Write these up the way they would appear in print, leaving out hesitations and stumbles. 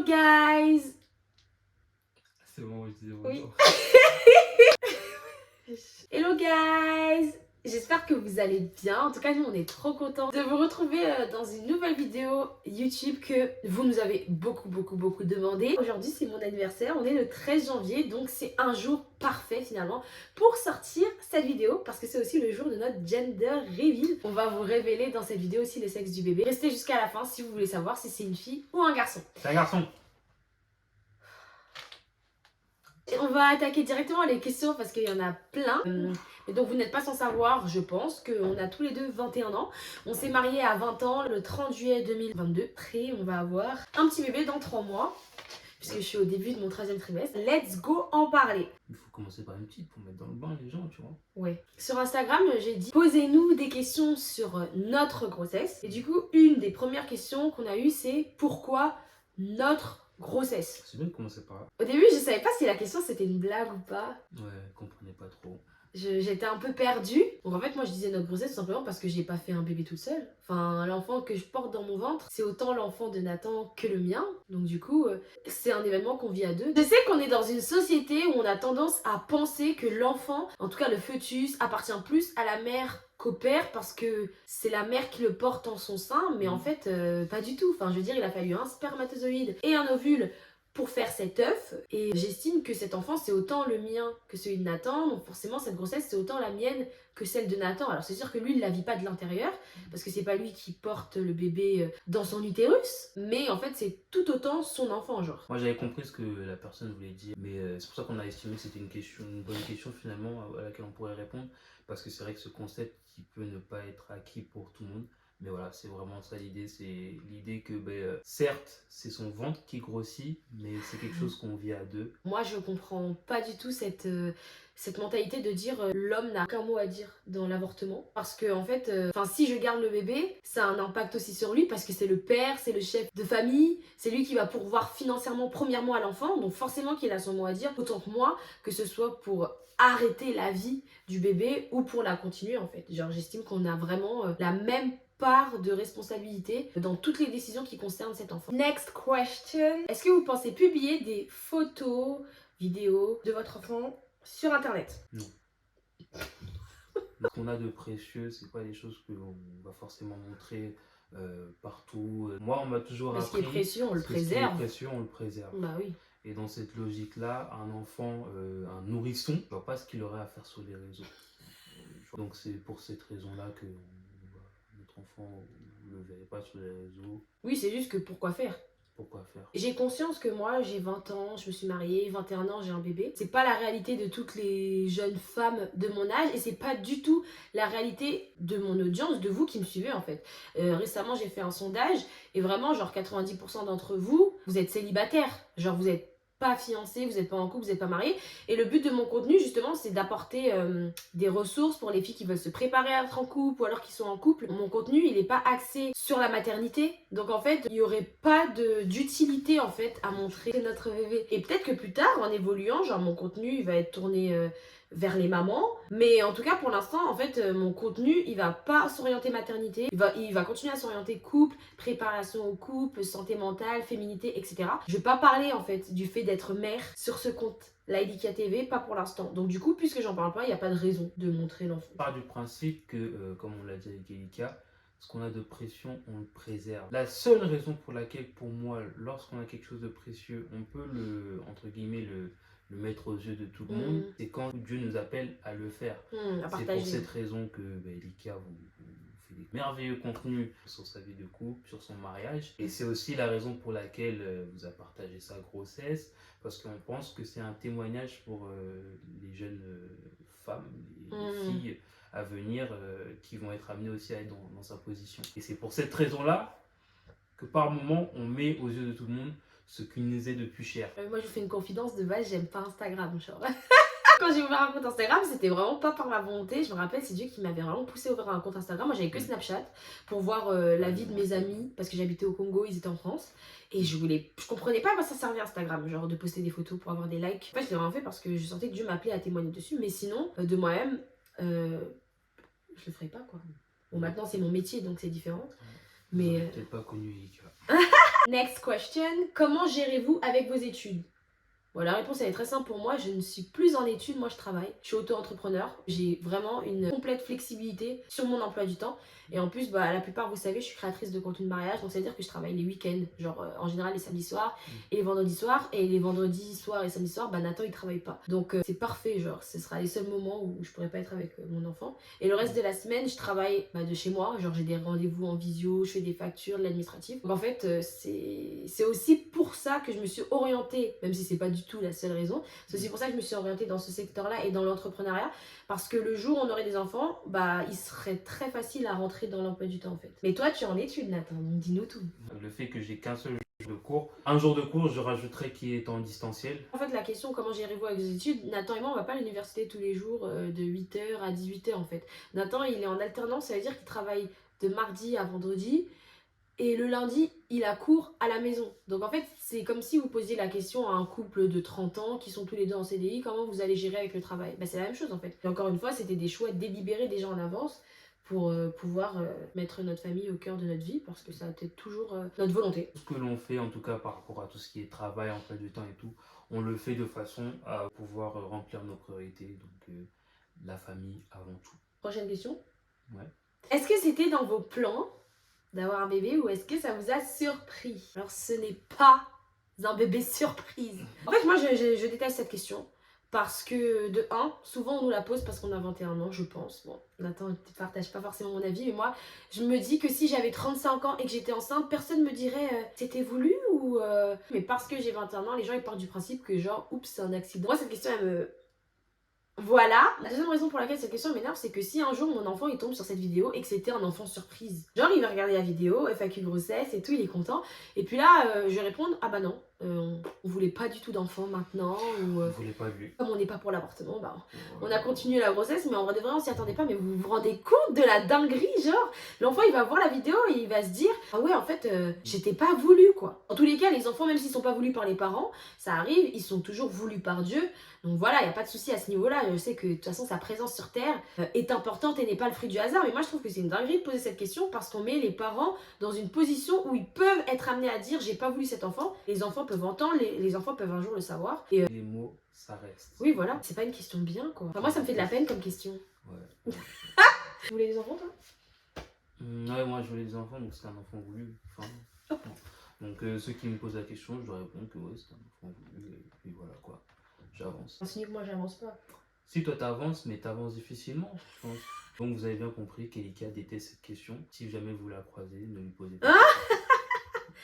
guys! C'est bon, je disais Oui. bonjour. Hello guys! J'espère que vous allez bien. En tout cas, nous, on est trop contents de vous retrouver dans une nouvelle vidéo YouTube que vous nous avez beaucoup demandé. Aujourd'hui, c'est mon anniversaire. On est le 13 janvier, donc c'est un jour parfait finalement pour sortir cette vidéo parce que c'est aussi le jour de notre gender reveal. On va vous révéler dans cette vidéo aussi le sexe du bébé. Restez jusqu'à la fin si vous voulez savoir si c'est une fille ou un garçon. C'est un garçon. Et on va attaquer directement les questions parce qu'il y en a plein. Et donc vous n'êtes pas sans savoir, je pense, qu'on a tous les deux 21 ans. On s'est mariés à 20 ans le 30 juillet 2022. Après, on va avoir un petit bébé dans 3 mois. Puisque je suis au début de mon 13e trimestre. Let's go en parler. Il faut commencer par une petite pour mettre dans le bain les gens, tu vois. Ouais. Sur Instagram, j'ai dit posez-nous des questions sur notre grossesse. Et du coup, une des premières questions qu'on a eues, c'est pourquoi notre grossesse? C'est bien de commencer par là. Au début, je savais pas si la question c'était une blague ou pas. Ouais, comprenez pas trop. J'étais un peu perdue. Donc en fait, moi je disais notre grossesse tout simplement parce que j'ai pas fait un bébé toute seule. Enfin, l'enfant que je porte dans mon ventre, c'est autant l'enfant de Nathan que le mien. Donc du coup, c'est un événement qu'on vit à deux. Je sais qu'on est dans une société où on a tendance à penser que l'enfant, en tout cas le fœtus, appartient plus à la mère qu'au père parce que c'est la mère qui le porte en son sein. Mais en fait, pas du tout. Enfin, je veux dire, il a fallu un spermatozoïde et un ovule pour faire cet œuf, et j'estime que cet enfant c'est autant le mien que celui de Nathan, donc forcément cette grossesse c'est autant la mienne que celle de Nathan. Alors c'est sûr que lui il la vit pas de l'intérieur parce que c'est pas lui qui porte le bébé dans son utérus, mais en fait c'est tout autant son enfant, genre. Moi j'avais compris ce que la personne voulait dire, mais c'est pour ça qu'on a estimé que c'était une bonne question finalement à laquelle on pourrait répondre, parce que c'est vrai que ce concept qui peut ne pas être acquis pour tout le monde. Mais voilà, c'est vraiment ça l'idée, c'est l'idée que certes c'est son ventre qui grossit, mais c'est quelque chose qu'on vit à deux. Moi je comprends pas du tout cette mentalité de dire l'homme n'a qu'un mot à dire dans l'avortement. Parce que en fait, si je garde le bébé, ça a un impact aussi sur lui parce que c'est le père, c'est le chef de famille, c'est lui qui va pourvoir financièrement premièrement à l'enfant, donc forcément qu'il a son mot à dire, autant que moi, que ce soit pour arrêter la vie du bébé ou pour la continuer en fait. Genre j'estime qu'on a vraiment la même part de responsabilité dans toutes les décisions qui concernent cet enfant. Next question. Est-ce que vous pensez publier des photos, vidéos de votre enfant sur internet? Non. Ce qu'on a de précieux, c'est pas des choses qu'on va forcément montrer partout. Moi, on m'a toujours Mais appris. ce qui est précieux, on le Ce qui est préserve. précieux, on le préserve. Bah oui. Et dans cette logique-là, un enfant, un nourrisson, je vois pas ce qu'il aurait à faire sur les réseaux. Donc c'est pour cette raison-là que notre enfant, vous ne le verrez pas sur les réseaux. Oui, c'est juste que pourquoi faire? Pourquoi faire? J'ai conscience que moi, j'ai 20 ans, je me suis mariée, 21 ans, j'ai un bébé. C'est pas la réalité de toutes les jeunes femmes de mon âge et c'est pas du tout la réalité de mon audience, de vous qui me suivez en fait. Récemment, j'ai fait un sondage et vraiment, genre 90% d'entre vous, vous êtes célibataires. Genre, vous êtes pas fiancé, vous n'êtes pas en couple, vous n'êtes pas marié. Et le but de mon contenu, justement, c'est d'apporter des ressources pour les filles qui veulent se préparer à être en couple ou alors qui sont en couple. Mon contenu, il n'est pas axé sur la maternité. Donc, en fait, il n'y aurait pas d'utilité, en fait, à montrer notre bébé. Et peut-être que plus tard, en évoluant, genre, mon contenu, il va être tourné vers les mamans. Mais en tout cas, pour l'instant, en fait, mon contenu, il va pas s'orienter maternité. Il va continuer à s'orienter couple, préparation au couple, santé mentale, féminité, etc. Je vais pas parler, en fait, du fait d'être mère sur ce compte. Laïdikia TV, pas pour l'instant. Donc du coup, puisque j'en parle pas, il n'y a pas de raison de montrer l'enfant. On part du principe que, comme on l'a dit avec Elika, ce qu'on a de précieux, on le préserve. La seule raison pour laquelle, pour moi, lorsqu'on a quelque chose de précieux, on peut entre guillemets, le mettre aux yeux de tout le monde, c'est quand Dieu nous appelle à le faire. À c'est partager. pour cette raison que Elika vous fait des merveilleux contenus sur sa vie de couple, sur son mariage. Et c'est aussi la raison pour laquelle vous a partagé sa grossesse, parce qu'on pense que c'est un témoignage pour les jeunes femmes, les filles à venir qui vont être amenées aussi à être dans sa position. Et c'est pour cette raison-là que par moment, on met aux yeux de tout le monde ce qui nous est de plus cher. Moi, je vous fais une confidence de base, j'aime pas Instagram, genre. Quand j'ai ouvert un compte Instagram, c'était vraiment pas par ma volonté. Je me rappelle, c'est Dieu qui m'avait vraiment poussé à ouvrir un compte Instagram. Moi, j'avais que Snapchat pour voir la vie de mes amis parce que j'habitais au Congo, ils étaient en France. Et je comprenais pas à quoi ça servait Instagram, genre de poster des photos pour avoir des likes. En fait, je l'ai vraiment fait parce que je sentais que Dieu m'appelait à témoigner dessus. Mais sinon, de moi-même, je le ferais pas, quoi. Bon, maintenant, c'est mon métier, donc c'est différent. Mais Mais peut-être pas connu Elika. Next question. Comment gérez-vous avec vos études? Bon, la réponse elle est très simple pour moi, je ne suis plus en études, moi je travaille, je suis auto-entrepreneur, j'ai vraiment une complète flexibilité sur mon emploi du temps et en plus la plupart vous savez je suis créatrice de contenu de mariage donc ça veut dire que je travaille les week-ends, genre en général les samedis soirs et les vendredis soirs et les vendredis soirs et samedis soirs Nathan il travaille pas donc c'est parfait, genre ce sera les seuls moments où je pourrais pas être avec mon enfant et le reste de la semaine je travaille de chez moi, genre j'ai des rendez-vous en visio, je fais des factures, de l'administratif donc en fait c'est aussi pour ça que je me suis orientée, même si c'est pas du tout la seule raison. C'est aussi pour ça que je me suis orientée dans ce secteur-là et dans l'entrepreneuriat. Parce que le jour où on aurait des enfants, il serait très facile à rentrer dans l'emploi du temps en fait. Mais toi, tu es en études, Nathan, donc dis-nous tout. Le fait que j'ai qu'un seul jour de cours, un jour de cours, je rajouterais qu'il est en distanciel. En fait, la question comment gérez-vous avec vos études, Nathan et moi, on va pas à l'université tous les jours de 8h à 18h en fait. Nathan, il est en alternance, ça veut dire qu'il travaille de mardi à vendredi. Et le lundi, il a cours à la maison. Donc en fait, c'est comme si vous posiez la question à un couple de 30 ans qui sont tous les deux en CDI, comment vous allez gérer avec le travail? C'est la même chose en fait. Et encore une fois, c'était des choix délibérés déjà en avance pour pouvoir mettre notre famille au cœur de notre vie parce que ça a été toujours notre volonté. Ce que l'on fait, en tout cas par rapport à tout ce qui est travail, emploi du temps et tout, on le fait de façon à pouvoir remplir nos priorités. Donc la famille avant tout. Prochaine question. Ouais. Est-ce que c'était dans vos plans d'avoir un bébé ou est-ce que ça vous a surpris? Alors ce n'est pas un bébé surprise. En fait moi je déteste cette question parce que de 1, souvent on nous la pose parce qu'on a 21 ans je pense. Bon Nathan ne partage pas forcément mon avis mais moi je me dis que si j'avais 35 ans et que j'étais enceinte personne me dirait c'était voulu ou mais parce que j'ai 21 ans les gens ils partent du principe que genre oups c'est un accident. Moi cette question elle me... Voilà. La deuxième raison pour laquelle cette question m'énerve, c'est que si un jour mon enfant il tombe sur cette vidéo et que c'était un enfant surprise, genre il va regarder la vidéo, FAQ grossesse et tout, il est content, et puis là je vais répondre ah bah non, on voulait pas du tout d'enfant maintenant, ou On voulait pas vu. comme on n'est pas pour l'avortement, on a continué la grossesse, mais en vrai de vrai on s'y attendait pas, mais vous vous rendez compte de la dinguerie, genre l'enfant il va voir la vidéo et il va se dire ah ouais en fait j'étais pas voulu quoi. En tous les cas les enfants même s'ils sont pas voulus par les parents, ça arrive, ils sont toujours voulus par Dieu. Donc voilà, il n'y a pas de souci à ce niveau-là. Je sais que de toute façon, sa présence sur Terre est importante et n'est pas le fruit du hasard. Mais moi, je trouve que c'est une dinguerie de poser cette question parce qu'on met les parents dans une position où ils peuvent être amenés à dire « j'ai pas voulu cet enfant ». Les enfants peuvent entendre, les enfants peuvent un jour le savoir. Et les mots, ça reste. oui, voilà. C'est pas une question bien, quoi. Enfin, moi, ça me fait de la peine comme question. Ouais. Tu voulais des enfants, toi? Ouais, moi, je voulais des enfants, donc c'était un enfant voulu. Enfin, donc ceux qui me posent la question, je dois répondre que ouais, c'est un enfant voulu. Et puis voilà, quoi. J'avance. Insinué que moi, j'avance pas. Si toi t'avances, mais t'avances difficilement, je pense. Donc vous avez bien compris qu'Elika déteste cette question. Si jamais vous la croisez, ne lui posez pas.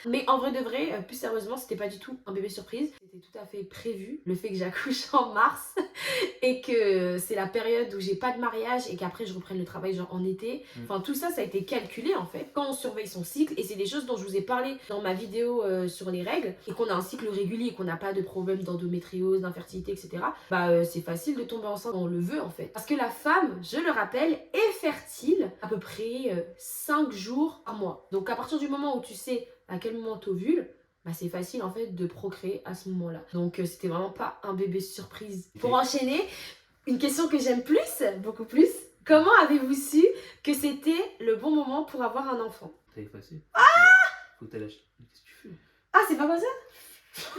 Mais en vrai de vrai, plus sérieusement, c'était pas du tout un bébé surprise. C'était tout à fait prévu. Le fait que j'accouche en mars et que c'est la période où j'ai pas de mariage et qu'après je reprenne le travail genre en été. Enfin tout ça, ça a été calculé en fait. Quand on surveille son cycle, et c'est des choses dont je vous ai parlé dans ma vidéo sur les règles, et qu'on a un cycle régulier, qu'on n'a pas de problème d'endométriose, d'infertilité, etc. C'est facile de tomber enceinte quand on le veut en fait. Parce que la femme, je le rappelle, est fertile à peu près 5 jours par mois. Donc à partir du moment où tu sais à quel moment t'ovules, c'est facile en fait de procréer à ce moment-là. Donc c'était vraiment pas un bébé surprise. Pour enchaîner, une question que j'aime plus, beaucoup plus. Comment avez-vous su que c'était le bon moment pour avoir un enfant? T'as effacé. Faut que t'ailles acheter. Qu'est-ce que tu fais? Ah, c'est pas comme ça?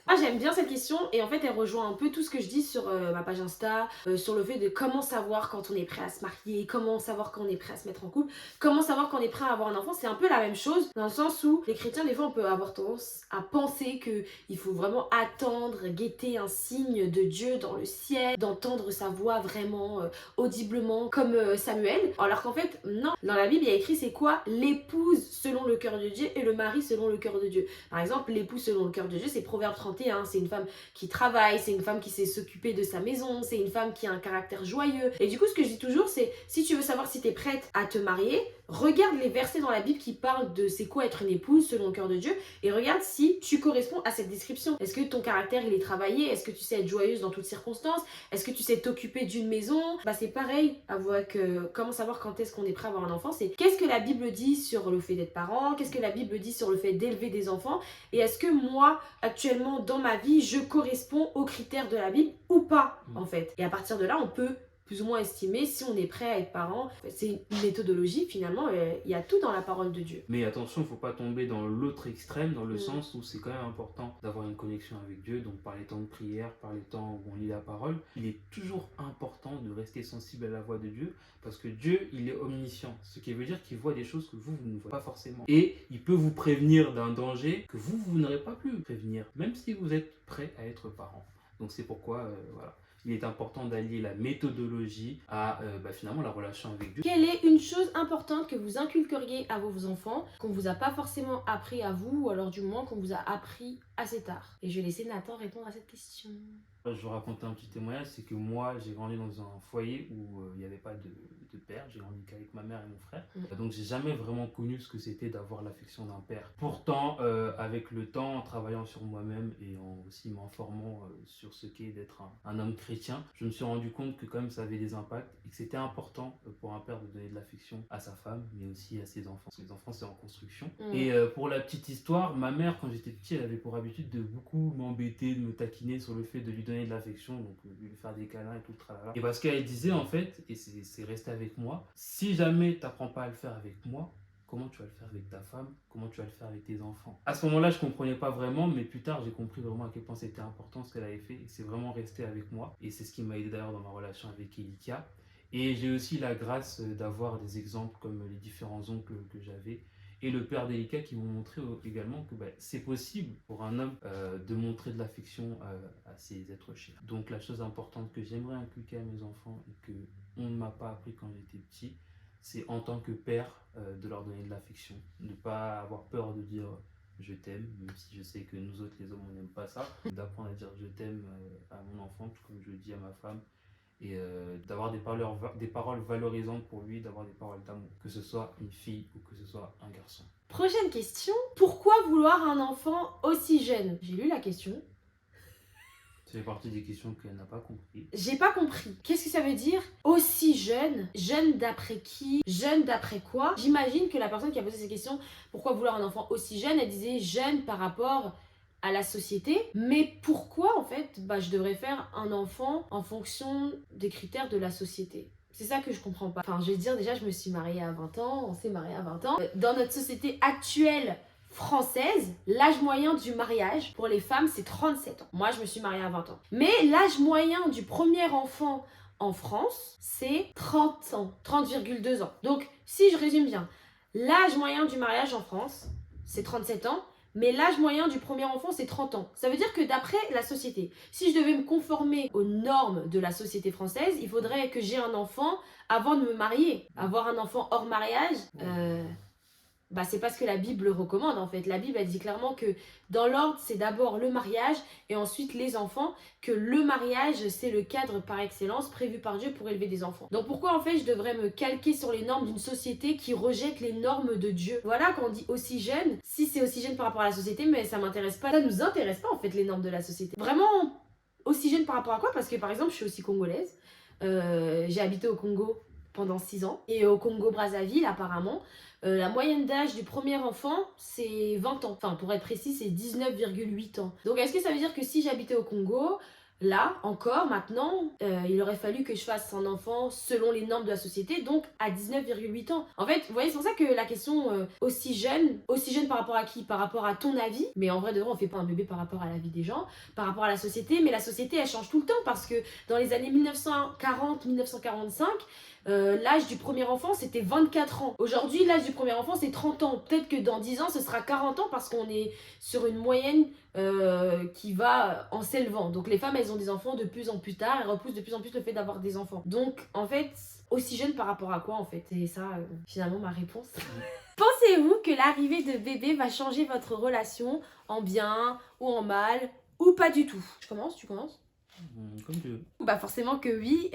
Ah, j'aime bien cette question et en fait elle rejoint un peu tout ce que je dis sur ma page Insta, sur le fait de comment savoir quand on est prêt à se marier, comment savoir quand on est prêt à se mettre en couple, comment savoir quand on est prêt à avoir un enfant. C'est un peu la même chose dans le sens où les chrétiens des fois on peut avoir tendance à penser qu'il faut vraiment attendre, guetter un signe de Dieu dans le ciel, d'entendre sa voix vraiment audiblement comme Samuel, alors qu'en fait non, dans la Bible il y a écrit c'est quoi l'épouse selon le cœur de Dieu et le mari selon le cœur de Dieu. Par exemple l'épouse selon le cœur de Dieu c'est Proverbe 31, c'est une femme qui travaille, c'est une femme qui sait s'occuper de sa maison, c'est une femme qui a un caractère joyeux. Et du coup, ce que je dis toujours, c'est si tu veux savoir si tu es prête à te marier, regarde les versets dans la Bible qui parlent de c'est quoi être une épouse selon le cœur de Dieu et regarde si tu corresponds à cette description. Est-ce que ton caractère il est travaillé? Est-ce que tu sais être joyeuse dans toutes circonstances? Est-ce que tu sais t'occuper d'une maison? C'est pareil avec comment savoir quand est-ce qu'on est prêt à avoir un enfant, c'est qu'est-ce que la Bible dit sur le fait d'être parent? Qu'est-ce que la Bible dit sur le fait d'élever des enfants? Et est-ce que moi, actuellement, dans ma vie, je corresponds aux critères de la Bible ou pas, en fait? Et à partir de là, on peut plus ou moins estimer si on est prêt à être parent. C'est une méthodologie finalement, il y a tout dans la parole de Dieu. Mais attention, il ne faut pas tomber dans l'autre extrême, dans le Mm. sens où c'est quand même important d'avoir une connexion avec Dieu, donc par les temps de prière, par les temps où on lit la parole. Il est toujours important de rester sensible à la voix de Dieu, parce que Dieu, il est omniscient, ce qui veut dire qu'il voit des choses que vous ne voyez pas forcément. Et il peut vous prévenir d'un danger que vous n'aurez pas pu prévenir, même si vous êtes prêt à être parent. Donc c'est pourquoi, voilà. Il est important d'allier la méthodologie à finalement la relation avec Dieu. Quelle est une chose importante que vous inculqueriez à vos enfants, qu'on ne vous a pas forcément appris à vous, ou alors du moins qu'on vous a appris assez tard? Et je vais laisser Nathan répondre à cette question. Je vais raconter un petit témoignage, c'est que moi j'ai grandi dans un foyer où il n'y avait pas de père, j'ai grandi qu'avec ma mère et mon frère, donc j'ai jamais vraiment connu ce que c'était d'avoir l'affection d'un père. Pourtant, avec le temps, en travaillant sur moi-même et en aussi m'informant sur ce qu'est d'être un homme chrétien, je me suis rendu compte que quand même ça avait des impacts et que c'était important pour un père de donner de l'affection à sa femme, mais aussi à ses enfants. Parce que les enfants c'est en construction. Et pour la petite histoire, ma mère quand j'étais petit, elle avait pour habitude de beaucoup m'embêter, de me taquiner sur le fait de lui donner de l'affection, donc lui faire des câlins et tout le tralala. Et parce qu'elle disait en fait, et c'est resté avec moi, si jamais t'apprends pas à le faire avec moi, comment tu vas le faire avec ta femme, comment tu vas le faire avec tes enfants. À ce moment-là, je comprenais pas vraiment, mais plus tard, j'ai compris vraiment à quel point c'était important ce qu'elle avait fait, et c'est vraiment resté avec moi, et c'est ce qui m'a aidé d'ailleurs dans ma relation avec Elikia. Et j'ai aussi la grâce d'avoir des exemples comme les différents oncles que j'avais, et le père d'Elika qui m'ont montré également que c'est possible pour un homme de montrer de l'affection à ses êtres chers. Donc la chose importante que j'aimerais inculquer à mes enfants et que on ne m'a pas appris quand j'étais petit, c'est en tant que père de leur donner de l'affection, de ne pas avoir peur de dire je t'aime, même si je sais que nous autres les hommes on n'aime pas ça, d'apprendre à dire je t'aime à mon enfant, tout comme je le dis à ma femme, et d'avoir des paroles valorisantes pour lui, d'avoir des paroles d'amour, que ce soit une fille ou que ce soit un garçon. Prochaine question. Pourquoi vouloir un enfant aussi jeune? J'ai lu la question. Ça fait partie des questions qu'elle n'a pas compris. J'ai pas compris. Qu'est-ce que ça veut dire aussi jeune? Jeune d'après qui? Jeune d'après quoi? J'imagine que la personne qui a posé ces questions, pourquoi vouloir un enfant aussi jeune, elle disait jeune par rapport à la société. Mais pourquoi en fait je devrais faire un enfant en fonction des critères de la société? C'est ça que je comprends pas. Enfin, je vais dire déjà, je me suis mariée à 20 ans, on s'est marié à 20 ans. Dans notre société actuelle française, l'âge moyen du mariage pour les femmes, c'est 37 ans. Moi, je me suis mariée à 20 ans. Mais l'âge moyen du premier enfant en France, c'est 30 ans, 30,2 ans. Donc, si je résume bien, l'âge moyen du mariage en France, c'est 37 ans. Mais l'âge moyen du premier enfant, c'est 30 ans. Ça veut dire que d'après la société, si je devais me conformer aux normes de la société française, il faudrait que j'ai un enfant avant de me marier. Avoir un enfant hors mariage, c'est pas ce que la Bible recommande en fait. La Bible elle dit clairement que dans l'ordre c'est d'abord le mariage et ensuite les enfants, que le mariage c'est le cadre par excellence prévu par Dieu pour élever des enfants. Donc pourquoi en fait je devrais me calquer sur les normes d'une société qui rejette les normes de Dieu? Voilà, quand on dit aussi jeune, si c'est aussi jeune par rapport à la société, mais ça m'intéresse pas, ça nous intéresse pas en fait les normes de la société. Vraiment aussi jeune par rapport à quoi? Parce que par exemple je suis aussi congolaise, j'ai habité au Congo pendant 6 ans et au Congo-Brazzaville apparemment la moyenne d'âge du premier enfant, c'est 20 ans. Enfin, pour être précis, c'est 19,8 ans. Donc, est-ce que ça veut dire que si j'habitais au Congo, là, encore, maintenant, il aurait fallu que je fasse un enfant selon les normes de la société, donc à 19,8 ans. En fait, vous voyez, c'est pour ça que la question aussi jeune par rapport à qui? Par rapport à ton avis. Mais en vrai, de vrai, on fait pas un bébé par rapport à la vie des gens, par rapport à la société. Mais la société, elle change tout le temps parce que dans les années 1940-1945, l'âge du premier enfant c'était 24 ans. Aujourd'hui l'âge du premier enfant c'est 30 ans. Peut-être que dans 10 ans ce sera 40 ans parce qu'on est sur une moyenne qui va en s'élevant. Donc les femmes elles ont des enfants de plus en plus tard, elles repoussent de plus en plus le fait d'avoir des enfants. Donc en fait aussi jeune par rapport à quoi en fait? Et ça finalement ma réponse. Pensez-vous que l'arrivée de bébé va changer votre relation en bien ou en mal ou pas du tout? Je commence, tu commences? Comme tu veux. Forcément que oui.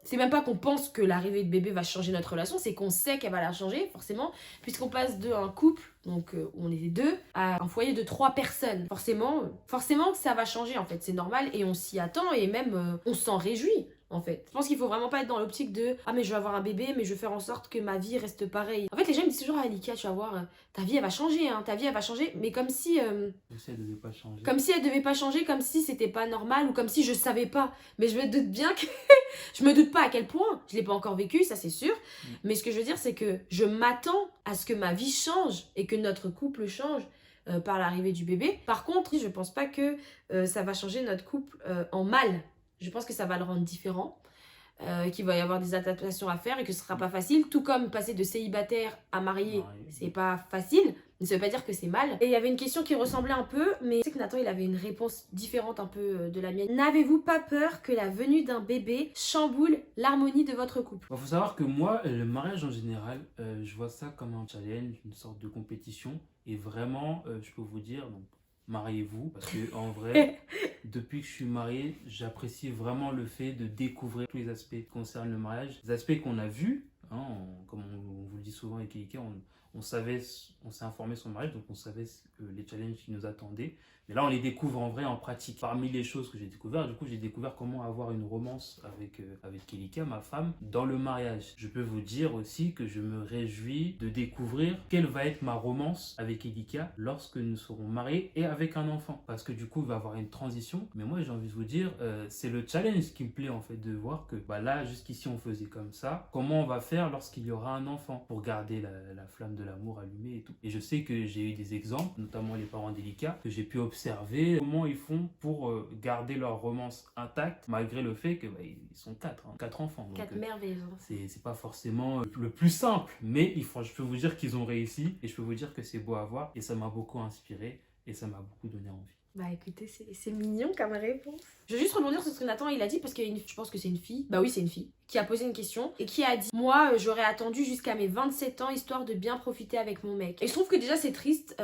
C'est même pas qu'on pense que l'arrivée de bébé va changer notre relation, c'est qu'on sait qu'elle va la changer, forcément, puisqu'on passe d'un couple, donc où on est deux, à un foyer de 3 personnes. Forcément que ça va changer en fait, c'est normal et on s'y attend et même on s'en réjouit. en fait. Je pense qu'il faut vraiment pas être dans l'optique de ah mais je vais avoir un bébé mais je vais faire en sorte que ma vie reste pareille. En fait les gens me disent toujours ah Lika tu vas voir ta vie elle va changer ta vie elle va changer mais comme si Ça devait pas changer. comme si elle devait pas changer, comme si c'était pas normal ou comme si je savais pas. Mais je me doute bien que je me doute pas à quel point. Je l'ai pas encore vécu, ça c'est sûr. Mais ce que je veux dire c'est que je m'attends à ce que ma vie change et que notre couple change. Par l'arrivée du bébé. Par contre, je pense pas que ça va changer notre couple en mal. Je pense que ça va le rendre différent, qu'il va y avoir des adaptations à faire et que ce sera pas facile. Tout comme passer de célibataire à marié, c'est pas facile. Mais ça veut pas dire que c'est mal. Et il y avait une question qui ressemblait un peu, mais je sais que Nathan il avait une réponse différente un peu de la mienne. N'avez-vous pas peur que la venue d'un bébé chamboule l'harmonie de votre couple? Il faut savoir que moi, le mariage en général, je vois ça comme un challenge, une sorte de compétition. Et vraiment, je peux vous dire, donc, mariez-vous. Parce que en vrai, depuis que je suis marié, j'apprécie vraiment le fait de découvrir tous les aspects qui concernent le mariage. Les aspects qu'on a vus, comme on vous le dit souvent avec Erika, on savait, on s'est informé sur le mariage, donc on savait les challenges qui nous attendaient. Mais là, on les découvre en vrai, en pratique. Parmi les choses que j'ai découvert, du coup, j'ai découvert comment avoir une romance avec Elika, ma femme, dans le mariage. Je peux vous dire aussi que je me réjouis de découvrir quelle va être ma romance avec Elika lorsque nous serons mariés et avec un enfant. Parce que du coup, il va y avoir une transition. Mais moi, j'ai envie de vous dire, c'est le challenge qui me plaît en fait, de voir que là, jusqu'ici, on faisait comme ça. Comment on va faire lorsqu'il y aura un enfant pour garder la flamme de l'amour allumée et tout. Et je sais que j'ai eu des exemples, notamment les parents d'Elika, que j'ai pu observer comment ils font pour garder leur romance intacte malgré le fait que ils sont quatre enfants. Donc, 4 merveilles. C'est pas forcément le plus simple, mais je peux vous dire qu'ils ont réussi et je peux vous dire que c'est beau à voir et ça m'a beaucoup inspiré et ça m'a beaucoup donné envie. Bah écoutez, c'est mignon comme réponse. Je vais juste rebondir sur ce que Nathan il a dit parce que je pense que c'est une fille. Bah oui, c'est une fille qui a posé une question et qui a dit moi j'aurais attendu jusqu'à mes 27 ans histoire de bien profiter avec mon mec. Et je trouve que déjà c'est triste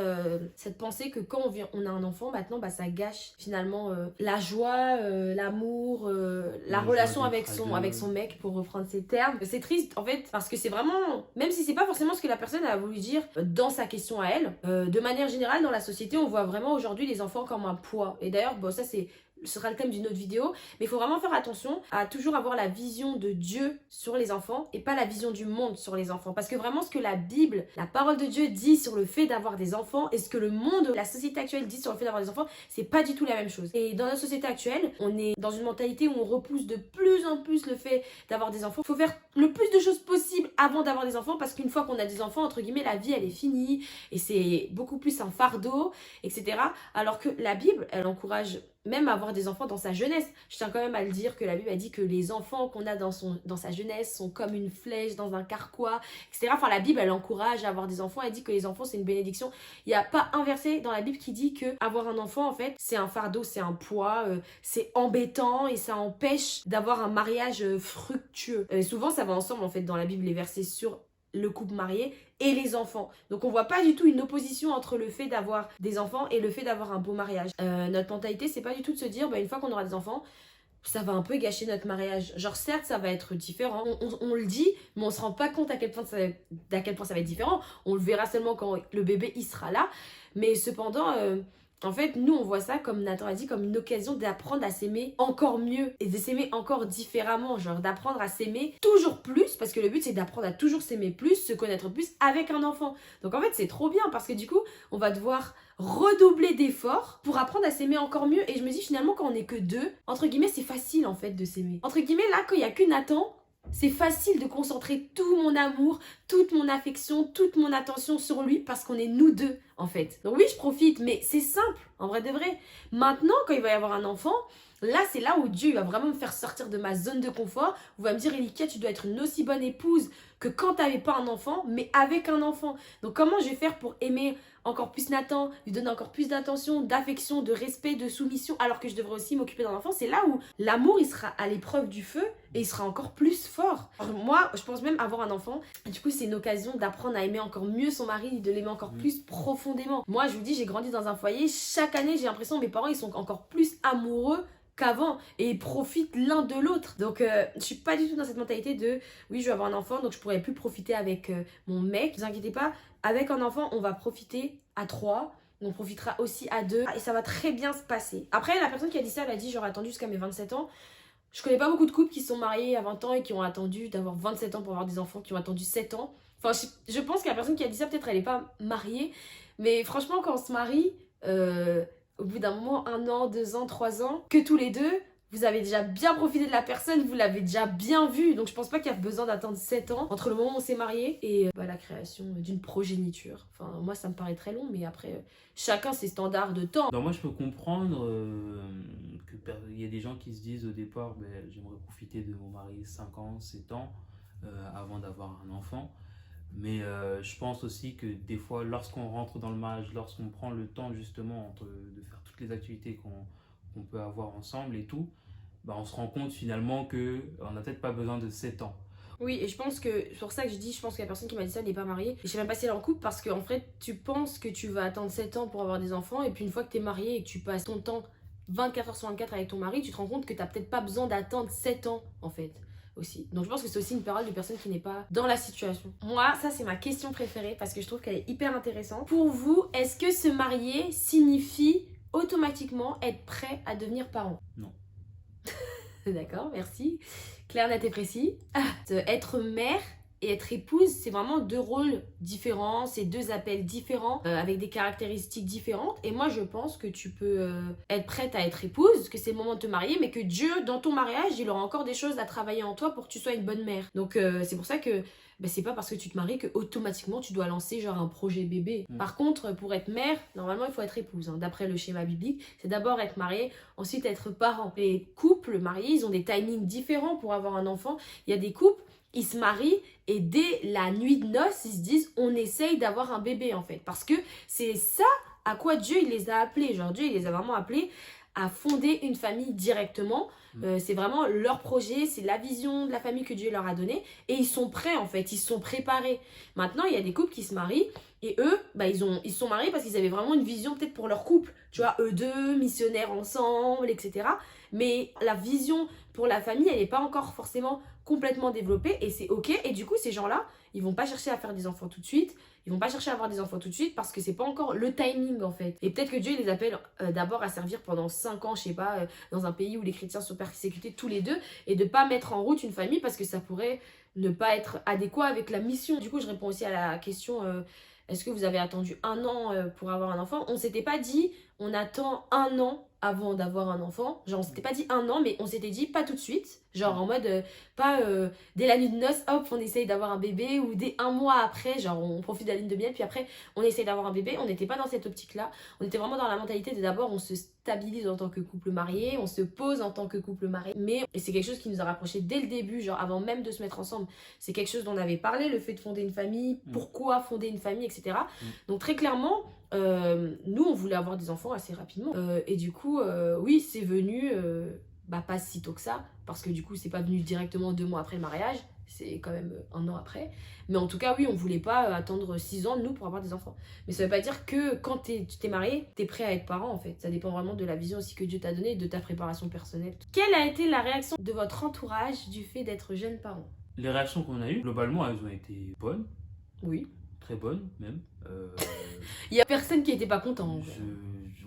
cette pensée que quand on a un enfant maintenant ça gâche finalement la joie, l'amour, la relation avec son mec pour reprendre ses termes. C'est triste en fait parce que c'est vraiment, même si c'est pas forcément ce que la personne a voulu dire dans sa question à elle, de manière générale dans la société on voit vraiment aujourd'hui les enfants comme un poids. Et d'ailleurs ça ce sera le thème d'une autre vidéo, mais il faut vraiment faire attention à toujours avoir la vision de Dieu sur les enfants et pas la vision du monde sur les enfants, parce que vraiment ce que la Bible, la parole de Dieu dit sur le fait d'avoir des enfants et ce que le monde, la société actuelle dit sur le fait d'avoir des enfants, c'est pas du tout la même chose. Et dans la société actuelle, on est dans une mentalité où on repousse de plus en plus le fait d'avoir des enfants. Il faut faire le plus de choses possible avant d'avoir des enfants, parce qu'une fois qu'on a des enfants, entre guillemets, la vie elle est finie et c'est beaucoup plus un fardeau, etc. Alors que la Bible, elle encourage même avoir des enfants dans sa jeunesse. Je tiens quand même à le dire que la Bible a dit que les enfants qu'on a dans sa jeunesse sont comme une flèche dans un carquois, etc. Enfin, la Bible, elle encourage à avoir des enfants. Elle dit que les enfants, c'est une bénédiction. Il n'y a pas un verset dans la Bible qui dit que avoir un enfant, en fait, c'est un fardeau, c'est un poids, c'est embêtant et ça empêche d'avoir un mariage fructueux. Souvent, ça va ensemble, en fait, dans la Bible, les versets sur le couple marié et les enfants. Donc on voit pas du tout une opposition entre le fait d'avoir des enfants et le fait d'avoir un beau mariage. Notre mentalité, c'est pas du tout de se dire une fois qu'on aura des enfants, ça va un peu gâcher notre mariage. Genre certes, ça va être différent. On le dit, mais on se rend pas compte à quel point ça va être différent. On le verra seulement quand le bébé il sera là. Mais cependant, en fait, nous, on voit ça, comme Nathan a dit, comme une occasion d'apprendre à s'aimer encore mieux et de s'aimer encore différemment, genre d'apprendre à s'aimer toujours plus, parce que le but, c'est d'apprendre à toujours s'aimer plus, se connaître plus avec un enfant. Donc en fait, c'est trop bien, parce que du coup, on va devoir redoubler d'efforts pour apprendre à s'aimer encore mieux. Et je me dis, finalement, quand on n'est que deux, entre guillemets, c'est facile, en fait, de s'aimer. Entre guillemets, là, quand il n'y a que Nathan, c'est facile de concentrer tout mon amour, toute mon affection, toute mon attention sur lui parce qu'on est nous deux en fait. Donc oui, je profite, mais c'est simple, en vrai de vrai. Maintenant, quand il va y avoir un enfant, là, c'est là où Dieu va vraiment me faire sortir de ma zone de confort, où il va me dire, Elika, tu dois être une aussi bonne épouse que quand tu n'avais pas un enfant, mais avec un enfant. Donc comment je vais faire pour aimer encore plus Nathan, lui donner encore plus d'attention, d'affection, de respect, de soumission, alors que je devrais aussi m'occuper d'un enfant? C'est là où l'amour, il sera à l'épreuve du feu et il sera encore plus fort. Alors moi, je pense même avoir un enfant. Du coup, c'est une occasion d'apprendre à aimer encore mieux son mari, de l'aimer encore plus profondément. Moi, je vous dis, j'ai grandi dans un foyer. Chaque année, j'ai l'impression que mes parents, ils sont encore plus amoureux qu'avant et ils profitent l'un de l'autre. Donc je suis pas du tout dans cette mentalité de oui, je vais avoir un enfant donc je pourrais plus profiter avec mon mec. Ne vous inquiétez pas, avec un enfant on va profiter à 3, on profitera aussi à 2 et ça va très bien se passer. Après la personne qui a dit ça, elle a dit j'aurais attendu jusqu'à mes 27 ans. Je connais pas beaucoup de couples qui sont mariés à 20 ans et qui ont attendu d'avoir 27 ans pour avoir des enfants, qui ont attendu 7 ans. Enfin, je pense que la personne qui a dit ça, peut-être elle est pas mariée. Mais franchement, quand on se marie, au bout d'un moment, 1 an, 2 ans, 3 ans, que tous les deux, vous avez déjà bien profité de la personne, vous l'avez déjà bien vue. Donc je pense pas qu'il y a besoin d'attendre 7 ans entre le moment où on s'est marié et la création d'une progéniture. Enfin, moi, ça me paraît très long, mais après, chacun ses standards de temps. Alors moi, je peux comprendre qu'il y a des gens qui se disent au départ, ben, j'aimerais profiter de mon mari 5 ans, 7 ans avant d'avoir un enfant. Mais je pense aussi que des fois, lorsqu'on rentre dans le mariage, lorsqu'on prend le temps justement de faire toutes les activités qu'on peut avoir ensemble et tout, bah, on se rend compte finalement qu'on n'a peut-être pas besoin de 7 ans. Oui, et je pense que, c'est pour ça que je dis, je pense que la personne qui m'a dit ça n'est pas mariée. Et je sais même pas si elle est en couple parce qu'en fait, tu penses que tu vas attendre 7 ans pour avoir des enfants, et puis une fois que t'es marié et que tu passes ton temps 24 heures sur 24 avec ton mari, tu te rends compte que t'as peut-être pas besoin d'attendre 7 ans en fait. Aussi. Donc je pense que c'est aussi une parole de personne qui n'est pas dans la situation. Moi, ça c'est ma question préférée parce que je trouve qu'elle est hyper intéressante. Pour vous, est-ce que se marier signifie automatiquement être prêt à devenir parent? Non. D'accord, merci. Clair, net et précis. Être mère et être épouse, c'est vraiment 2 rôles différents, c'est 2 appels différents, avec des caractéristiques différentes. Et moi, je pense que tu peux être prête à être épouse, que c'est le moment de te marier, mais que Dieu, dans ton mariage, il aura encore des choses à travailler en toi pour que tu sois une bonne mère. Donc, c'est pour ça que c'est pas parce que tu te maries que automatiquement tu dois lancer genre un projet bébé. Par contre, pour être mère, normalement il faut être épouse. D'après le schéma biblique, c'est d'abord être marié, ensuite être parent. Les couples mariés, ils ont des timings différents pour avoir un enfant. Il y a des couples, ils se marient et dès la nuit de noces, ils se disent on essaye d'avoir un bébé en fait. Parce que c'est ça à quoi Dieu il les a appelés. Genre Dieu il les a vraiment appelés à fonder une famille directement. C'est vraiment leur projet, c'est la vision de la famille que Dieu leur a donnée et ils sont prêts en fait, ils se sont préparés. Maintenant, il y a des couples qui se marient et eux, ils se sont mariés parce qu'ils avaient vraiment une vision peut-être pour leur couple. Tu vois, eux deux, missionnaires ensemble, etc. Mais la vision pour la famille, elle n'est pas encore forcément complètement développée et c'est ok. Et du coup, ces gens-là, ils vont pas chercher à faire des enfants tout de suite. Ils vont pas chercher à avoir des enfants tout de suite parce que c'est pas encore le timing en fait. Et peut-être que Dieu il les appelle d'abord à servir pendant 5 ans, je sais pas, dans un pays où les chrétiens sont persécutés tous les deux et de pas mettre en route une famille parce que ça pourrait ne pas être adéquat avec la mission. Du coup, je réponds aussi à la question est-ce que vous avez attendu 1 an pour avoir un enfant? On s'était pas dit on attend 1 an avant d'avoir un enfant. Genre, on s'était pas dit 1 an, mais on s'était dit pas tout de suite. Genre, en mode, pas dès la nuit de noces, hop, on essaye d'avoir un bébé, ou dès 1 mois après, genre, on profite de la lune de miel, puis après, on essaye d'avoir un bébé. On n'était pas dans cette optique-là. On était vraiment dans la mentalité de d'abord, on se stabilise en tant que couple marié, on se pose en tant que couple marié. Mais c'est quelque chose qui nous a rapprochés dès le début, genre, avant même de se mettre ensemble. C'est quelque chose dont on avait parlé, le fait de fonder une famille, pourquoi fonder une famille, etc. Donc, très clairement, nous on voulait avoir des enfants assez rapidement et du coup oui c'est venu pas si tôt que ça parce que du coup c'est pas venu directement 2 mois après le mariage, c'est quand même 1 an après, mais en tout cas oui on voulait pas attendre 6 ans nous pour avoir des enfants, mais ça veut pas dire que quand tu t'es marié t'es prêt à être parent en fait, ça dépend vraiment de la vision aussi que Dieu t'a donnée et de ta préparation personnelle. Quelle a été la réaction de votre entourage du fait d'être jeune parent? Les réactions qu'on a eues, globalement elles ont été bonnes. Oui. Très bonne même. Il y a personne qui était pas content.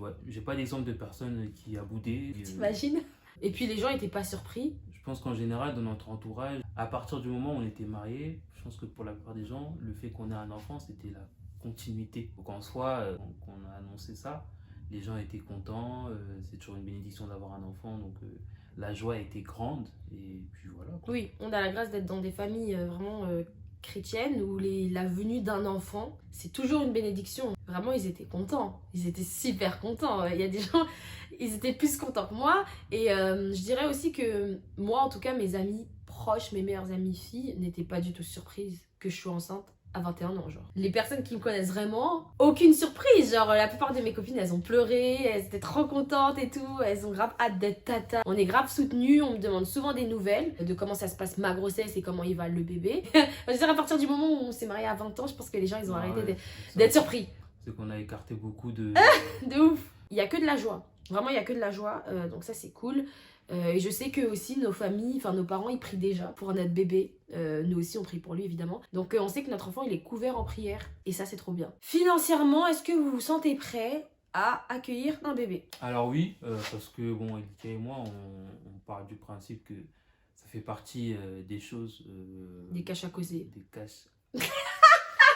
Ouais, j'ai pas d'exemple de personne qui a boudé. T'imagines? Et puis les gens étaient pas surpris. Je pense qu'en général dans notre entourage, à partir du moment où on était mariés, je pense que pour la plupart des gens, le fait qu'on ait un enfant, c'était la continuité. Donc en soi, quand on a annoncé ça, les gens étaient contents, c'est toujours une bénédiction d'avoir un enfant, donc la joie était grande et puis voilà. Oui, on a la grâce d'être dans des familles vraiment chrétienne où la venue d'un enfant, c'est toujours une bénédiction. Vraiment, ils étaient contents. Ils étaient super contents. Il y a des gens, ils étaient plus contents que moi. Et je dirais aussi que moi, en tout cas, mes amis proches, mes meilleures amies filles, n'étaient pas du tout surprises que je sois enceinte à 21 ans, genre. Les personnes qui me connaissent vraiment, aucune surprise. Genre, la plupart de mes copines, elles ont pleuré, elles étaient trop contentes et tout. Elles ont grave hâte d'être tata. On est grave soutenues, on me demande souvent des nouvelles de comment ça se passe ma grossesse et comment il va le bébé. Je veux dire, à partir du moment où on s'est marié à 20 ans, je pense que les gens, ils ont arrêté d'être surpris. C'est qu'on a écarté beaucoup de... de ouf. Il y a que de la joie. Vraiment, il y a que de la joie. Donc ça, c'est cool. Et je sais que aussi nos familles, enfin nos parents, ils prient déjà pour notre bébé. Nous aussi, on prie pour lui, évidemment. Donc on sait que notre enfant, il est couvert en prière. Et ça, c'est trop bien. Financièrement, est-ce que vous vous sentez prêt à accueillir un bébé? Alors oui, parce que bon, Elika et moi, on part du principe que ça fait partie des choses... Des caches à causer. Des caches...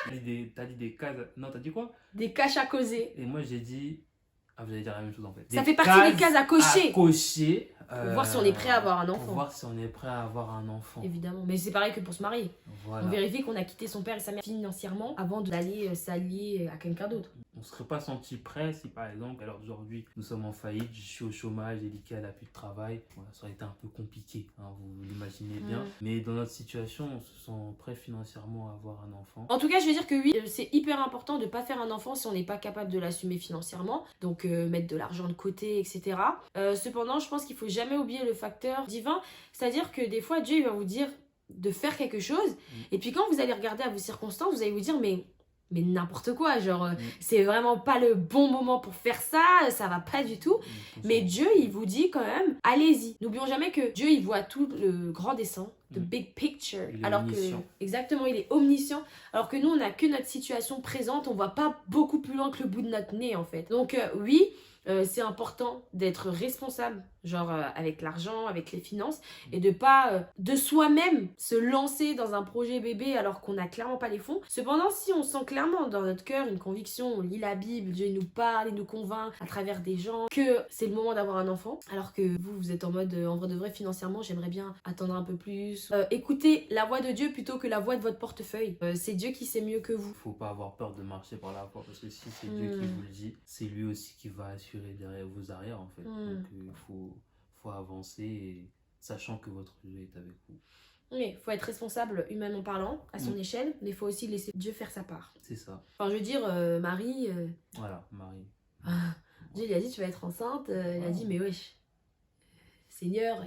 T'as dit des cases... Non, t'as dit quoi? Des caches à causer. Et moi, j'ai dit... Ah, vous allez dire la même chose en fait. Ça fait partie des cases à cocher. À cocher. Pour voir si on est prêt à avoir un enfant. Pour voir si on est prêt à avoir un enfant. Évidemment. Mais c'est pareil que pour se marier. Voilà. On vérifie qu'on a quitté son père et sa mère financièrement avant d'aller s'allier à quelqu'un d'autre. On ne serait pas senti prêt si par exemple, alors aujourd'hui, nous sommes en faillite, je suis au chômage, Elika elle n'a plus de travail. Voilà, ça aurait été un peu compliqué, hein, vous l'imaginez bien. Mais dans notre situation, on se sent prêt financièrement à avoir un enfant. En tout cas, je veux dire que oui, c'est hyper important de ne pas faire un enfant si on n'est pas capable de l'assumer financièrement. Donc mettre de l'argent de côté, etc. Cependant, je pense qu'il faut jamais oublier le facteur divin. C'est-à-dire que des fois, Dieu il va vous dire de faire quelque chose. Et puis quand vous allez regarder à vos circonstances, vous allez vous dire mais n'importe quoi, genre c'est vraiment pas le bon moment pour faire ça, ça va pas du tout. Mais Dieu, il vous dit quand même, allez-y. N'oublions jamais que Dieu, il voit tout le grand dessin, the big picture. Alors que, exactement, il est omniscient. Alors que nous, on n'a que notre situation présente, on voit pas beaucoup plus loin que le bout de notre nez en fait. Donc oui, c'est important d'être responsable, genre avec l'argent, avec les finances, et de pas de soi-même se lancer dans un projet bébé alors qu'on n'a clairement pas les fonds. Cependant, si on sent clairement dans notre cœur une conviction, on lit la Bible, Dieu nous parle, il nous convainc à travers des gens que c'est le moment d'avoir un enfant, alors que vous êtes en mode en vrai de vrai financièrement, j'aimerais bien attendre un peu plus. Écoutez la voix de Dieu plutôt que la voix de votre portefeuille. C'est Dieu qui sait mieux que vous. Faut pas avoir peur de marcher par la foi, parce que si c'est Dieu qui vous le dit, c'est lui aussi qui va assurer derrière vos arrières en fait. Donc il faut avancer et sachant que votre Dieu est avec vous. Oui, il faut être responsable humainement parlant à son échelle, mais il faut aussi laisser Dieu faire sa part. C'est ça. Enfin, je veux dire, Marie... Voilà, Marie. Dieu lui a dit tu vas être enceinte, elle a dit mais wesh, Seigneur,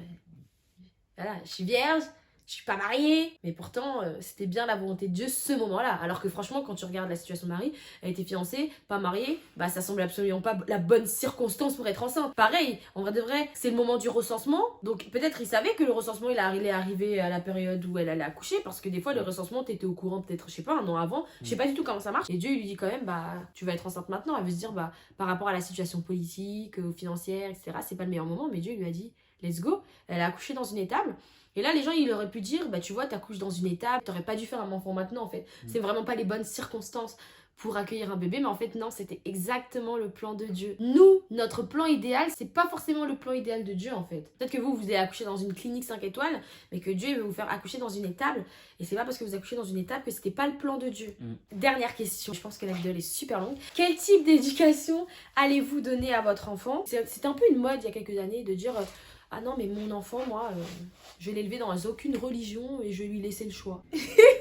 voilà, je suis vierge, je suis pas mariée, mais pourtant c'était bien la volonté de Dieu ce moment-là. Alors que franchement, quand tu regardes la situation de Marie, elle était fiancée, pas mariée, bah ça semble absolument pas la bonne circonstance pour être enceinte. Pareil, en vrai de vrai, c'est le moment du recensement, donc peut-être il savait que le recensement il allait arriver à la période où elle allait accoucher, parce que des fois le recensement t'étais au courant peut-être, je sais pas, un an avant, je sais pas du tout comment ça marche. Et Dieu il lui dit quand même, bah tu vas être enceinte maintenant. Elle veut se dire, bah par rapport à la situation politique, financière, etc., c'est pas le meilleur moment, mais Dieu lui a dit, let's go. Elle a accouché dans une étable. Et là, les gens, ils auraient pu dire, bah tu vois, t'accouches dans une étape, t'aurais pas dû faire un enfant maintenant, en fait. C'est vraiment pas les bonnes circonstances pour accueillir un bébé, mais en fait, non, c'était exactement le plan de Dieu. Nous, notre plan idéal, c'est pas forcément le plan idéal de Dieu, en fait. Peut-être que vous allez accoucher dans une clinique 5 étoiles, mais que Dieu veut vous faire accoucher dans une étable, et c'est pas parce que vous accouchez dans une étable que c'était pas le plan de Dieu. Dernière question, je pense que la vidéo elle est super longue. Quel type d'éducation allez-vous donner à votre enfant? C'était un peu une mode il y a quelques années de dire... ah non mais mon enfant moi je vais l'élever dans aucune religion et je vais lui laisser le choix.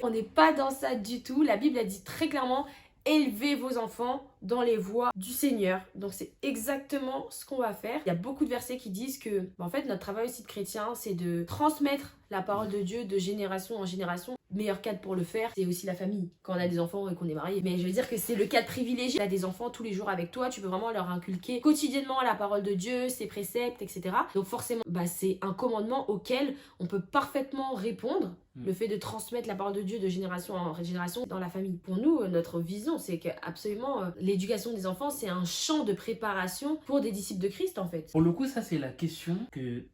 On n'est pas dans ça du tout. La Bible a dit très clairement, élevez vos enfants dans les voies du Seigneur. Donc c'est exactement ce qu'on va faire. Il y a beaucoup de versets qui disent que en fait notre travail aussi de chrétien c'est de transmettre la parole de Dieu de génération en génération. Le meilleur cadre pour le faire c'est aussi la famille quand on a des enfants et qu'on est marié. Mais je veux dire que c'est le cadre privilégié. Tu as des enfants tous les jours avec toi, tu peux vraiment leur inculquer quotidiennement la parole de Dieu, ses préceptes, etc. Donc forcément c'est un commandement auquel on peut parfaitement répondre. Le fait de transmettre la parole de Dieu de génération en génération dans la famille. Pour nous, notre vision, c'est qu'absolument, l'éducation des enfants, c'est un champ de préparation pour des disciples de Christ, en fait. Pour le coup, ça, c'est la question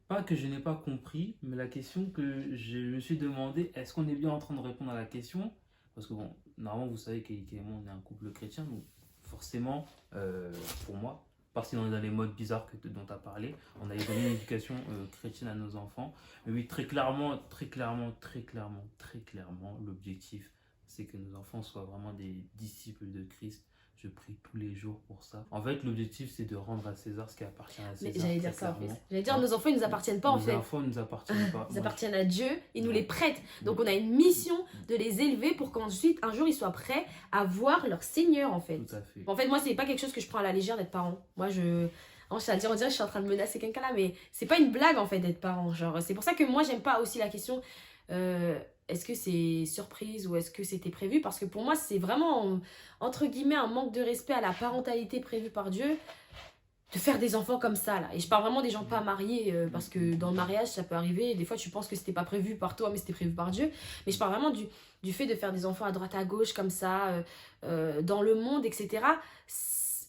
pas que je n'ai pas compris, mais la question que je me suis demandé, est-ce qu'on est bien en train de répondre à la question? Parce que bon, normalement, vous savez qu'Elika et moi, on est un couple chrétien, donc forcément, pour moi, parce qu'on est dans les modes bizarres dont tu as parlé, on a donné une éducation chrétienne à nos enfants. Mais oui, très clairement, l'objectif, c'est que nos enfants soient vraiment des disciples de Christ. Je prie tous les jours pour ça. En fait, l'objectif, c'est de rendre à César ce qui appartient à César. Mais j'allais dire ça en fait. J'allais dire, nos enfants, ils nous appartiennent pas en fait. Nos enfants ne nous appartiennent pas. Ils appartiennent à Dieu, il nous les prête. Donc on a une mission de les élever pour qu'ensuite, un jour, ils soient prêts à voir leur Seigneur en fait. Tout à fait. En fait, moi, c'est pas quelque chose que je prends à la légère d'être parent. Moi, on dirait que je suis en train de menacer quelqu'un là, mais c'est pas une blague en fait d'être parent. Genre, c'est pour ça que moi, j'aime pas aussi la question est-ce que c'est surprise ou est-ce que c'était prévu? Parce que pour moi, c'est vraiment, entre guillemets, un manque de respect à la parentalité prévue par Dieu de faire des enfants comme ça là. Et je parle vraiment des gens pas mariés parce que dans le mariage, ça peut arriver. Des fois, tu penses que c'était pas prévu par toi, mais c'était prévu par Dieu. Mais je parle vraiment du fait de faire des enfants à droite à gauche comme ça, dans le monde, etc.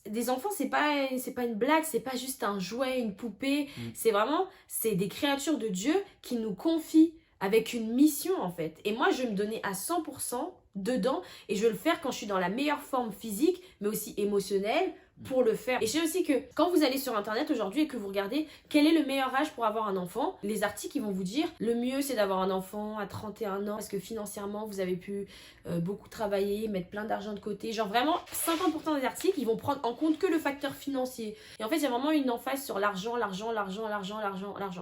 des enfants, c'est pas une blague, c'est pas juste un jouet, une poupée. C'est des créatures de Dieu qui nous confient avec une mission en fait. Et moi, je vais me donner à 100% dedans et je vais le faire quand je suis dans la meilleure forme physique, mais aussi émotionnelle pour le faire. Et je sais aussi que quand vous allez sur internet aujourd'hui et que vous regardez quel est le meilleur âge pour avoir un enfant, les articles ils vont vous dire le mieux c'est d'avoir un enfant à 31 ans parce que financièrement vous avez pu beaucoup travailler, mettre plein d'argent de côté. Genre vraiment 50% des articles ils vont prendre en compte que le facteur financier. Et en fait il y a vraiment une emphase sur l'argent.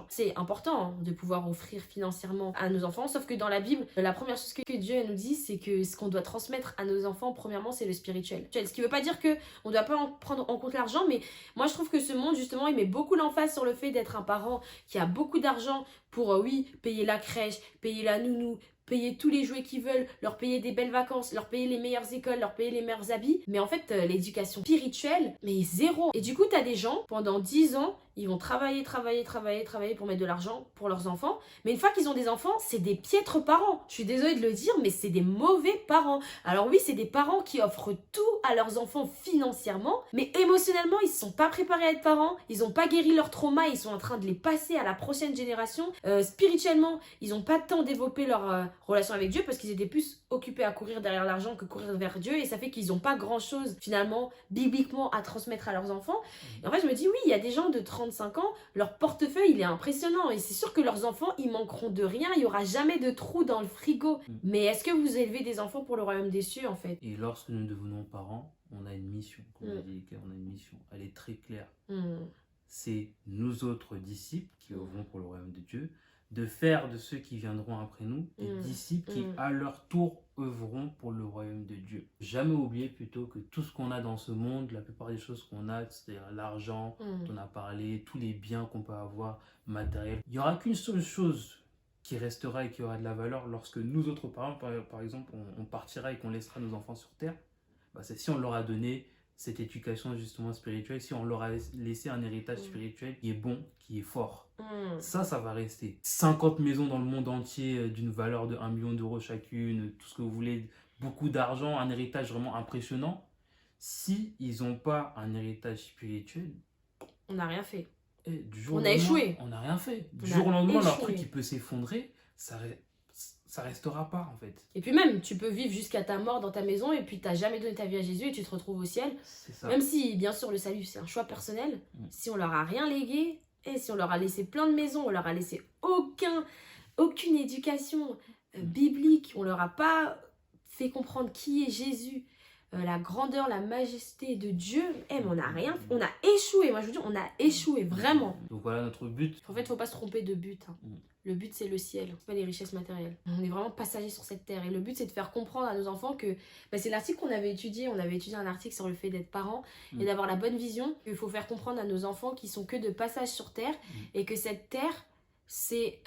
C'est important hein, de pouvoir offrir financièrement à nos enfants, sauf que dans la Bible, la première chose que Dieu nous dit c'est que ce qu'on doit transmettre à nos enfants premièrement c'est le spirituel. Ce qui veut pas dire que on doit pas prendre en compte l'argent, mais moi je trouve que ce monde justement il met beaucoup l'emphase sur le fait d'être un parent qui a beaucoup d'argent pour oui payer la crèche, payer la nounou, payer tous les jouets qu'ils veulent, leur payer des belles vacances, leur payer les meilleures écoles, leur payer les meilleurs habits. Mais en fait, l'éducation spirituelle, mais zéro. Et du coup, t'as des gens, pendant 10 ans, ils vont travailler pour mettre de l'argent pour leurs enfants. Mais une fois qu'ils ont des enfants, c'est des piètres parents. Je suis désolée de le dire, mais c'est des mauvais parents. Alors oui, c'est des parents qui offrent tout à leurs enfants financièrement, mais émotionnellement, ils ne sont pas préparés à être parents. Ils n'ont pas guéri leur trauma, ils sont en train de les passer à la prochaine génération. Spirituellement, ils n'ont pas de temps développé leur relation avec Dieu parce qu'ils étaient plus occupés à courir derrière l'argent que courir vers Dieu. Et ça fait qu'ils n'ont pas grand-chose, finalement, bibliquement, à transmettre à leurs enfants. Et en fait, je me dis, oui, il y a des gens de 35 ans, leur portefeuille, il est impressionnant. Et c'est sûr que leurs enfants, ils manqueront de rien. Il n'y aura jamais de trou dans le frigo. Mais est-ce que vous élevez des enfants pour le royaume des cieux, en fait? Et lorsque nous devenons parents, on a une mission. Comme l'a dit, on a une mission. Elle est très claire. C'est nous autres disciples qui œuvrons pour le royaume de Dieu, de faire de ceux qui viendront après nous des disciples qui, à leur tour, œuvront pour le royaume de Dieu. Jamais oublier plutôt que tout ce qu'on a dans ce monde, la plupart des choses qu'on a, c'est-à-dire l'argent, dont on a parlé, tous les biens qu'on peut avoir, matériels. Il n'y aura qu'une seule chose qui restera et qui aura de la valeur lorsque nous autres parents, par exemple, on partira et qu'on laissera nos enfants sur terre. C'est si on leur a donné cette éducation justement spirituelle, si on leur a laissé un héritage spirituel qui est bon, qui est fort. Ça va rester. 50 maisons dans le monde entier d'une valeur de 1 million d'euros chacune, tout ce que vous voulez, beaucoup d'argent, un héritage vraiment impressionnant. Si ils n'ont pas un héritage spirituel, on n'a rien fait. On a échoué. On n'a rien fait. Du jour au lendemain, leur truc qui peut s'effondrer, ça restera pas en fait. Et puis même, tu peux vivre jusqu'à ta mort dans ta maison et puis t'as jamais donné ta vie à Jésus et tu te retrouves au ciel. C'est ça. Même si, bien sûr, le salut, c'est un choix personnel. Si on leur a rien légué, et si on leur a laissé plein de maisons, on leur a laissé aucune éducation biblique, on leur a pas fait comprendre qui est Jésus, la grandeur, la majesté de Dieu, mais on n'a rien, on a échoué. Moi je veux dire, on a échoué, vraiment. Donc voilà notre but. En fait, faut pas se tromper de but. Le but, c'est le ciel, c'est pas les richesses matérielles. On est vraiment passagers sur cette terre. Et le but, c'est de faire comprendre à nos enfants que... c'est l'article qu'on avait étudié. On avait étudié un article sur le fait d'être parent et d'avoir la bonne vision. Il faut faire comprendre à nos enfants qu'ils sont que de passage sur terre et que cette terre, c'est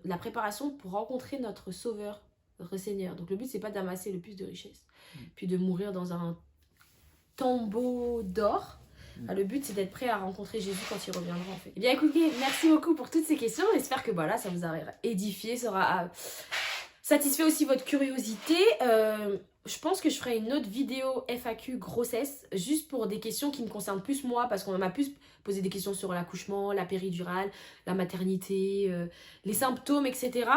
la préparation pour rencontrer notre Sauveur, notre Seigneur. Donc le but, c'est pas d'amasser le plus de richesses, puis de mourir dans un tombeau d'or. Le but, c'est d'être prêt à rencontrer Jésus quand il reviendra, en fait. Eh bien, écoutez, merci beaucoup pour toutes ces questions. J'espère que ça vous aura édifié, ça aura satisfait aussi votre curiosité. Je pense que je ferai une autre vidéo FAQ grossesse, juste pour des questions qui me concernent plus moi, parce qu'on m'a plus posé des questions sur l'accouchement, la péridurale, la maternité, les symptômes, etc.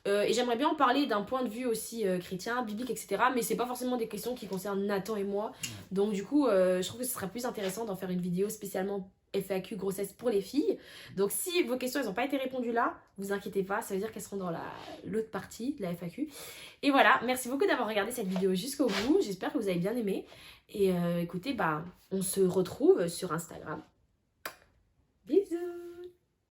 Et j'aimerais bien en parler d'un point de vue aussi chrétien, biblique, etc. Mais c'est pas forcément des questions qui concernent Nathan et moi. Donc du coup, je trouve que ce serait plus intéressant d'en faire une vidéo spécialement FAQ grossesse pour les filles. Donc si vos questions n'ont pas été répondues là, vous inquiétez pas, ça veut dire qu'elles seront dans l'autre partie de la FAQ. Et voilà, merci beaucoup d'avoir regardé cette vidéo jusqu'au bout. J'espère que vous avez bien aimé. Et écoutez, on se retrouve sur Instagram